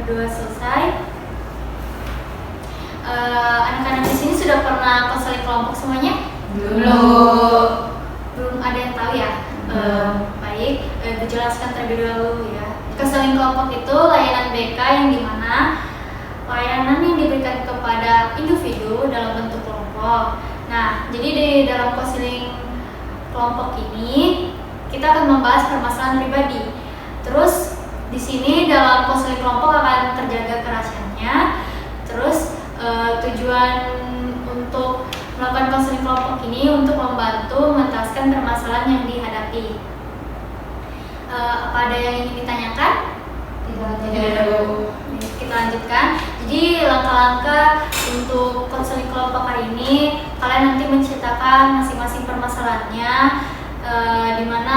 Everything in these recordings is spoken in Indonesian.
berdua selesai. Anak-anak di sini sudah pernah konseling kelompok semuanya? Belum ada yang tahu ya? Baik, Ibu jelaskan terlebih dahulu ya. Konseling kelompok itu layanan BK yang dimana layanan yang diberikan kepada individu dalam bentuk kelompok. Nah, jadi di dalam konseling kelompok ini kita akan membahas permasalahan pribadi. Terus di sini dalam konseling kelompok akan terjaga kerahasiaannya. Terus tujuan untuk melakukan konseling kelompok ini untuk membantu menuntaskan permasalahan yang dihadapi. Apa ada yang ingin ditanyakan? Tidak. Kita lanjutkan. Jadi langkah-langkah untuk konseling kelompok hari ini, kalian nanti menceritakan masing-masing permasalahannya, dimana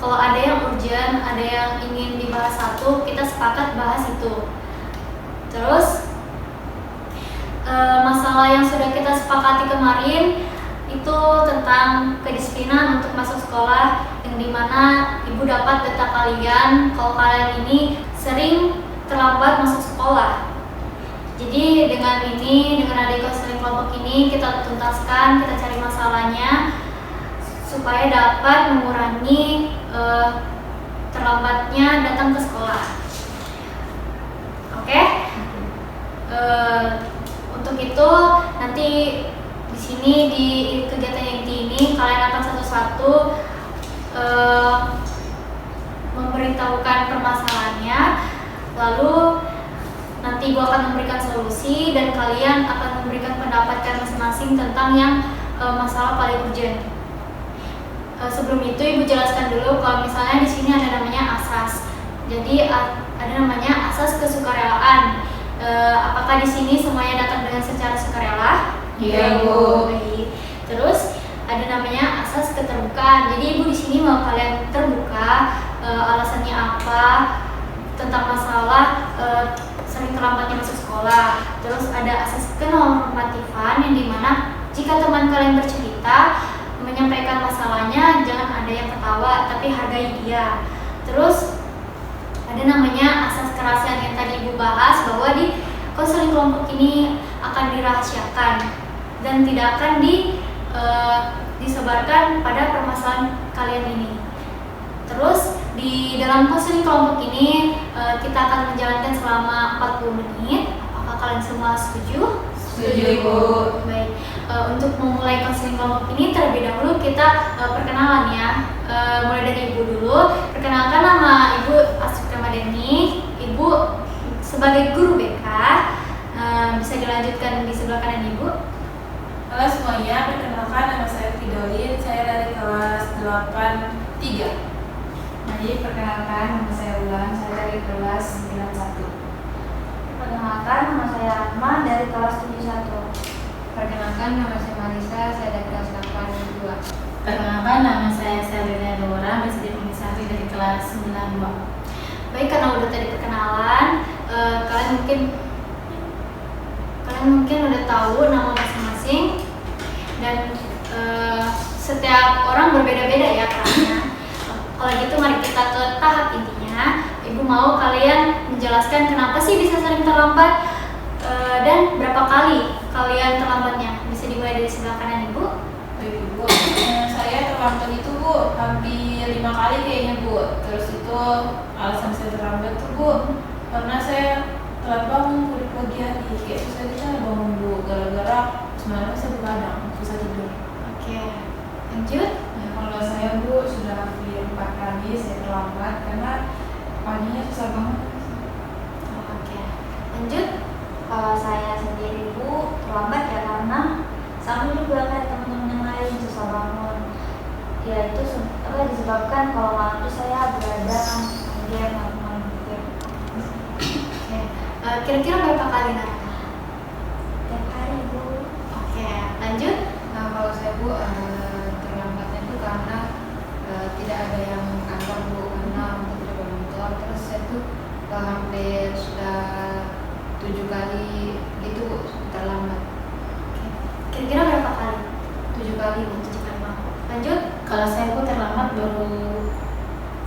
kalau ada yang urgent, ada yang ingin dibahas satu, kita sepakat bahas itu. Terus masalah yang sudah kita sepakati kemarin itu tentang kedisiplinan untuk masuk sekolah, yang dimana ibu dapat data kalian kalau kalian ini sering terlambat masuk sekolah. Jadi dengan adanya konseling kelompok ini kita tuntaskan, kita cari masalahnya supaya dapat mengurangi terlambatnya datang ke sekolah. Oke? Untuk itu nanti di sini di kegiatan inti ini kalian akan satu-satu memberitahukan permasalahannya, lalu nanti gua akan memberikan solusi dan kalian akan memberikan pendapat kalian masing-masing tentang yang masalah paling urgent. Sebelum itu ibu jelaskan dulu kalau misalnya di sini ada namanya asas. Jadi ada namanya asas kesukarelaan. Apakah di sini semuanya datang dengan secara sukarela? Iya, Bu. Baik. Terus ada namanya asas keterbukaan. Jadi ibu di sini mau kalian terbuka, alasannya apa tentang masalah sering terlambatnya masuk sekolah. Terus ada asas kenormatifan yang dimana jika teman kalian bercerita menyampaikan masalahnya, jangan ada yang ketawa tapi hargai dia. Terus ada namanya asas kerahasiaan yang tadi ibu bahas, bahwa di konseling kelompok ini akan dirahasiakan dan tidak akan disebarkan pada permasalahan kalian ini. Terus di dalam konseling kelompok ini kita akan menjalankan selama 40 menit. Apakah kalian semua setuju? Setuju, Ibu. Baik. Untuk memulai konseling kelompok ini terlebih dahulu kita perkenalan ya. Mulai dari ibu dulu. Perkenalkan, nama ibu Astuti Ramadhani. Ibu sebagai guru BK. Bisa dilanjutkan di sebelah kanan ibu. Halo semuanya, perkenalkan nama saya Fidolin. Saya dari kelas 8-3. Jadi perkenalkan, nama saya Ulan, saya dari kelas 91. Perkenalkan, nama saya Atma dari kelas 71. Perkenalkan, nama saya Marisa, saya dari kelas 82. Perkenalkan, nama saya Selina Dora, Presiden Organisasi dari kelas 92. Baik, karena udah tadi perkenalan, kalian mungkin udah tahu nama masing-masing dan setiap orang berbeda-beda ya karena. Kalau gitu mari kita ke tahap intinya. Ibu mau kalian menjelaskan kenapa sih bisa sering terlambat dan berapa kali kalian terlambatnya. Bisa dimulai dari sebelah kanan ibu. Baik, Ibu. Saya terlambat itu, Bu, hampir 5 kali kayaknya, Bu. Terus itu alasan saya terlambat tuh, Bu, karena saya telat bangun kulit pagi hari. Kayak susah cara bangun, Bu, gara-gara semalam saya begadang, susah tidur. Oke, lanjut. Ya, kalau saya Bu sudah hampir 4 kali saya terlambat karena paginya susah banget. Oke, lanjut. Kalau saya sendiri Bu terlambat ya karena sama juga kayak teman-teman yang lain susah bangun. Ya itu disebabkan kalau malam itu saya begadang, kemudian malam game. Oke, kira-kira berapa kali nak? Tiap hari Bu. Oke, lanjut. Nah, kalau saya Bu terlambatnya itu karena tidak ada yang kantor Bu, karena untuk tidak bermotor. Terus saya tuh hampir sudah 7 kali gitu Bu terlambat. Kira-kira berapa kali? 7 kali Bu. 7 kali. Lanjut. Kalau saya Bu terlambat baru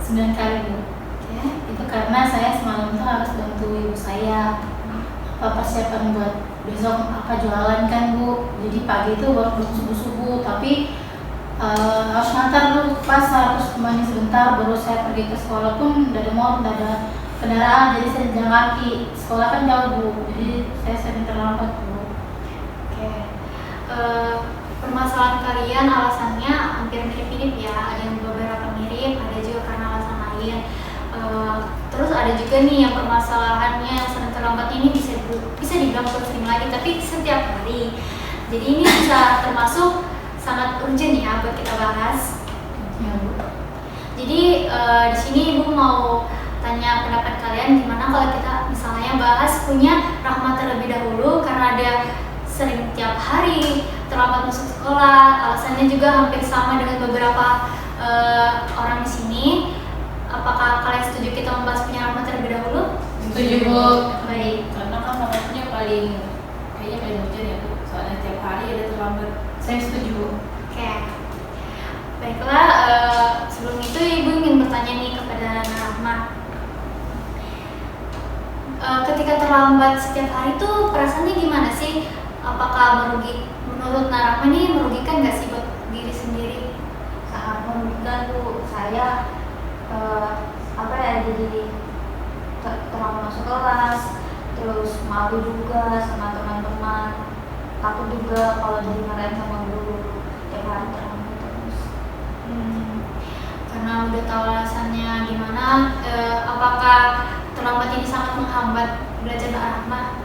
9 kali Bu. Oke, itu karena saya semalam tuh harus bantu ibu saya apa persiapan buat besok apa jualan kan Bu. Jadi pagi itu baru subuh-subuh, tapi harus ngantar dulu ke pasar, terus kembali sebentar baru saya pergi ke sekolah pun udah ada motor, udah ada kendaraan, jadi saya jalan kaki. Sekolah kan jauh Bu, jadi saya sering terlambat Bu. Oke. Permasalahan kalian alasannya hampir mirip-mirip ya, ada yang beberapa mirip, ada juga karena alasan lain. Terus ada juga nih yang permasalahannya sering terlambat ini bisa dibilang sering lagi, tapi setiap hari. Jadi ini bisa termasuk sangat urgent ya buat kita bahas. Ya Bu. Jadi di sini Ibu mau tanya pendapat kalian gimana kalau kita misalnya bahas punya Rahma terlebih dahulu, karena dia sering tiap hari terlambat masuk sekolah. Alasannya juga hampir sama dengan beberapa orang di sini. Apakah kalian setuju kita membahas punya Rahma terlebih dahulu? Setuju Bu. Baik. Karena kan namanya kayaknya paling urgent ya Bu, soalnya tiap hari ada terlambat. Saya setuju Bu. Oke. Baiklah, sebelum itu Ibu ingin bertanya nih kepada Rahma. Ketika terlambat setiap hari tuh perasaannya gimana sih? Apakah menurut Rahma nih merugikan nggak sih buat diri sendiri? Sangat merugikan Bu. Saya jadi terlalu masuk kelas, terus malu juga sama teman-teman, takut juga kalau dimarahin sama guru, tiap hari terlambat terus. Karena udah tahu alasannya gimana, apakah terlambat ini sangat menghambat belajar Rahma?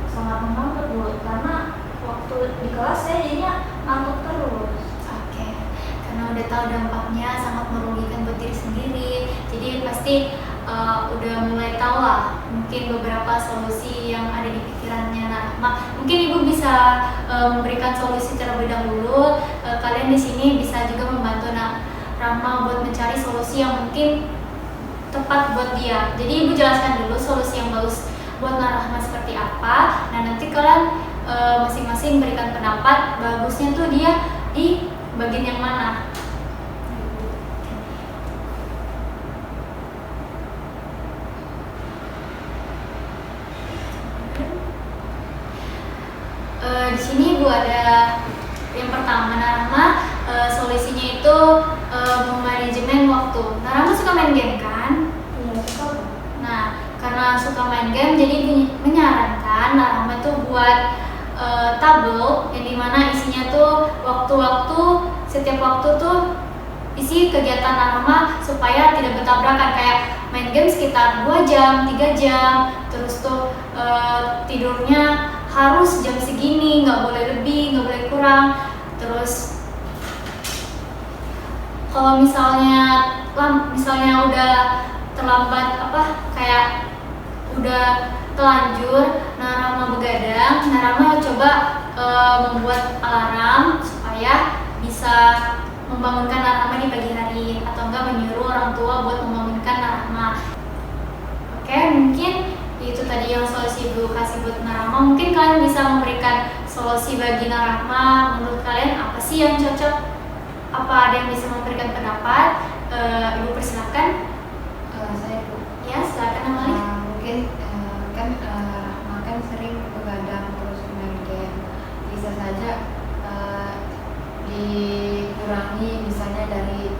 Sangat menghambat Bu, karena waktu di kelas saya jadinya ngantuk terus. Oke, karena udah tahu dampaknya sangat merugikan buat diri sendiri, jadi pasti udah mulai tahu lah mungkin beberapa solusi yang ada di pikirannya Rahma. Mungkin Ibu bisa memberikan solusi terlebih dahulu. Kalian di sini bisa juga membantu Rahma buat mencari solusi yang mungkin tepat buat dia. Jadi Ibu jelaskan dulu solusi yang bagus buat Rahma seperti apa. Nah nanti kalian masing-masing berikan pendapat bagusnya tuh dia di bagian yang mana. Di sini Bu ada yang pertama Rahma, solusinya itu memanajemen waktu. Rahma suka main game kan? Iya, suka Bu. Nah, karena suka main game, jadi menyarankan Rahma tuh buat tabel yang dimana isinya tuh waktu-waktu, setiap waktu tuh isi kegiatan Rahma supaya tidak bertabrakan, kayak main game sekitar 2 jam, 3 jam, terus tuh tidurnya harus jam segini, nggak boleh lebih, nggak boleh kurang. Terus kalau misalnya udah terlambat kayak udah telanjur, Rahma begadang, Rahma coba membuat alarm supaya bisa membangunkan Rahma di pagi hari, atau enggak menyuruh orang tua buat membangunkan Rahma. Oke, mungkin itu tadi yang solusi Ibu kasih buat Rahma. Mungkin kalian bisa memberikan solusi bagi Rahma. Menurut kalian apa sih yang cocok? Apa ada yang bisa memberikan pendapat? Ibu persilakan. Saya Bu. Ya, silakan Amali. Mungkin kan Rahma kan sering begadang terus main game. Bisa saja dikurangi, misalnya dari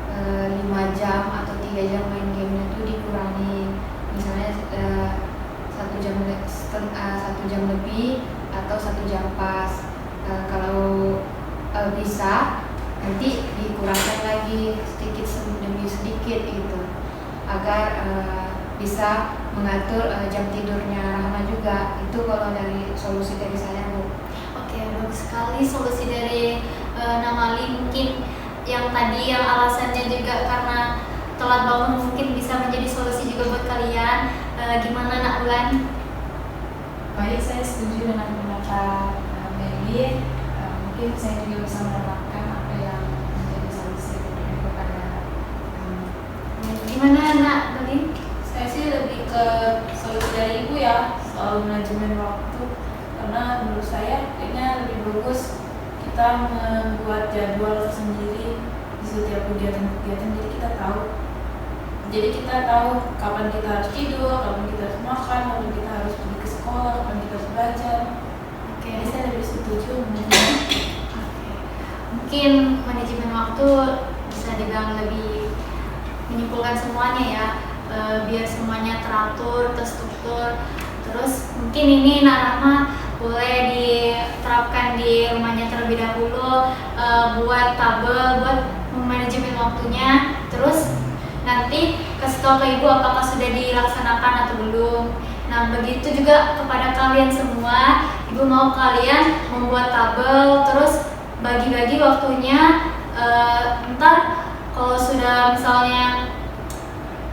5 jam atau 3 jam main gamenya itu dikurangi, misalnya 1 jam lebih atau 1 jam pas. Kalau bisa nanti dikurangkan lagi sedikit demi sedikit gitu, agar bisa mengatur jam tidurnya Rahma juga. Itu kalau dari solusi dari saya Bu. Oke, bagus sekali solusi dari Namali. Mungkin yang tadi yang alasannya juga karena telat bangun mungkin bisa menjadi solusi juga buat kalian. Gimana Nak Ulan? Baik, saya setuju dengan pendapat Meli. Mungkin saya juga bisa menerapkan apa yang menjadi solusi kepada Gimana Nak Belin? Saya sih lebih ke solusi dari Ibu ya, soal manajemen waktu. Karena menurut saya kayaknya lebih bagus kita membuat jadwal tersendiri di setiap kegiatan-kegiatan, jadi kita tahu Jadi kita tahu kapan kita harus tidur, kapan kita harus makan, kapan kita harus pergi ke sekolah, kapan kita harus belajar. Oke. Jadi saya lebih setuju Mungkin manajemen waktu bisa dibilang lebih menyimpulkan semuanya ya, biar semuanya teratur, terstruktur. Terus mungkin ini Nak Rahma boleh diterapkan di rumahnya terlebih dahulu, buat tabel, buat manajemen waktunya. Terus nanti kasih tahu ke ibu apakah sudah dilaksanakan atau belum. Nah, begitu juga kepada kalian semua, ibu mau kalian membuat tabel, terus bagi-bagi waktunya. Ntar kalau sudah misalnya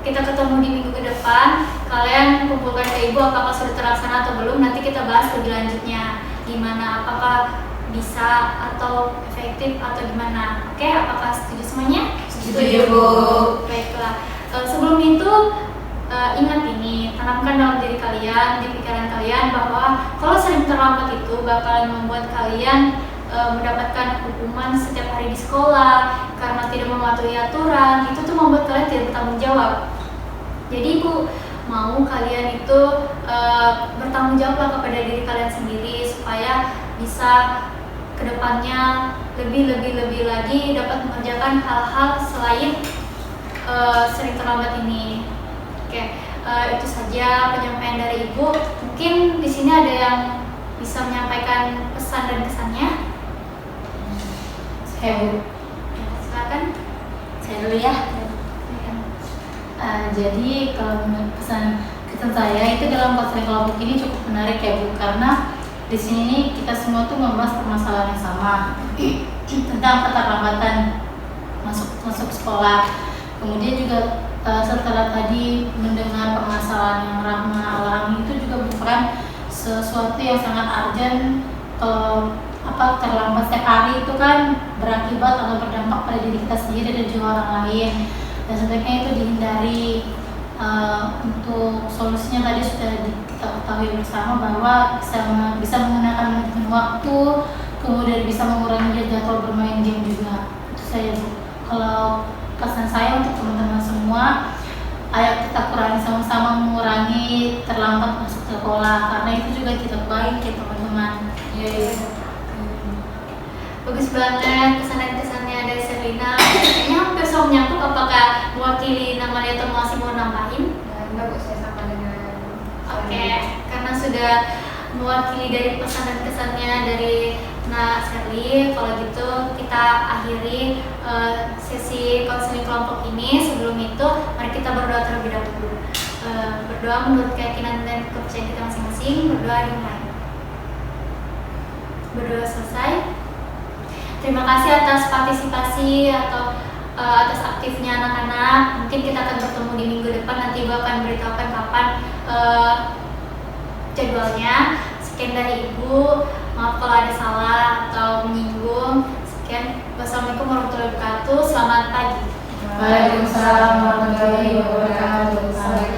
kita ketemu di minggu ke depan, kalian kumpulkan ke ibu apakah sudah terlaksana atau belum. Nanti kita bahas lebih lanjutnya gimana, apakah bisa atau efektif atau gimana. Oke, apakah setuju semuanya? Setuju, Bu. Baiklah. Sebelum itu ingat ini, tanamkan dalam diri kalian, di pikiran kalian bahwa kalau sering terlambat itu bakalan membuat kalian mendapatkan hukuman setiap hari di sekolah karena tidak mematuhi aturan. Itu tuh membuat kalian tidak bertanggung jawab. Jadi ibu mau kalian itu bertanggung jawablah kepada diri kalian sendiri supaya bisa kedepannya lebih lagi dapat mengerjakan hal-hal selain sering terlambat ini. Oke, itu saja penyampaian dari ibu. Mungkin di sini ada yang bisa menyampaikan pesan dan kesannya. Saya Bu, Silakan. saya dulu ya. Jadi kalau menurut kesan saya itu dalam konseling kelompok ini cukup menarik ya Bu, karena di sini kita semua tuh membahas permasalahan yang sama tentang keterlambatan masuk sekolah. Kemudian juga setelah tadi mendengar permasalahan yang Rahma alami, itu juga merupakan sesuatu yang sangat urgent. Kalau terlambat setiap hari itu kan berakibat atau berdampak pada diri kita sendiri dan juga orang lain, dan sebaiknya itu dihindari. Untuk solusinya tadi sudah kita ketahui bersama bahwa bisa menggunakan manajemen waktu, kemudian bisa mengurangi jadwal bermain game juga. Itu saya Bu. Kalau pesan saya untuk teman-teman semua, ayo kita kurangi sama-sama mengurangi terlambat masuk sekolah, karena itu juga tidak baik ya teman-teman. Bagus banget kesan-kesannya dari Selina. Kayaknya hampir sama menyangkut. Apakah mewakili namanya atau masih mau nambahin? Enggak Bu, saya sama dengan Oke, karena sudah mewakili dari pesan dan kesannya dari Nak Sherly, kalau gitu kita akhiri sesi konseling kelompok ini. Sebelum itu, mari kita berdoa terlebih dahulu. Berdoa menurut keyakinan dan kepercayaan kita masing-masing. Berdoa dimulai. Berdoa selesai. Terima kasih atas partisipasi atau atas aktifnya anak-anak. Mungkin kita akan bertemu di minggu depan. Nanti Ibu akan beritahukan kapan jadwalnya. Sekian dari Ibu. Maaf kalau ada salah atau menyinggung. Sekian. Wassalamualaikum warahmatullahi wabarakatuh. Selamat pagi. Waalaikumsalam warahmatullahi wabarakatuh.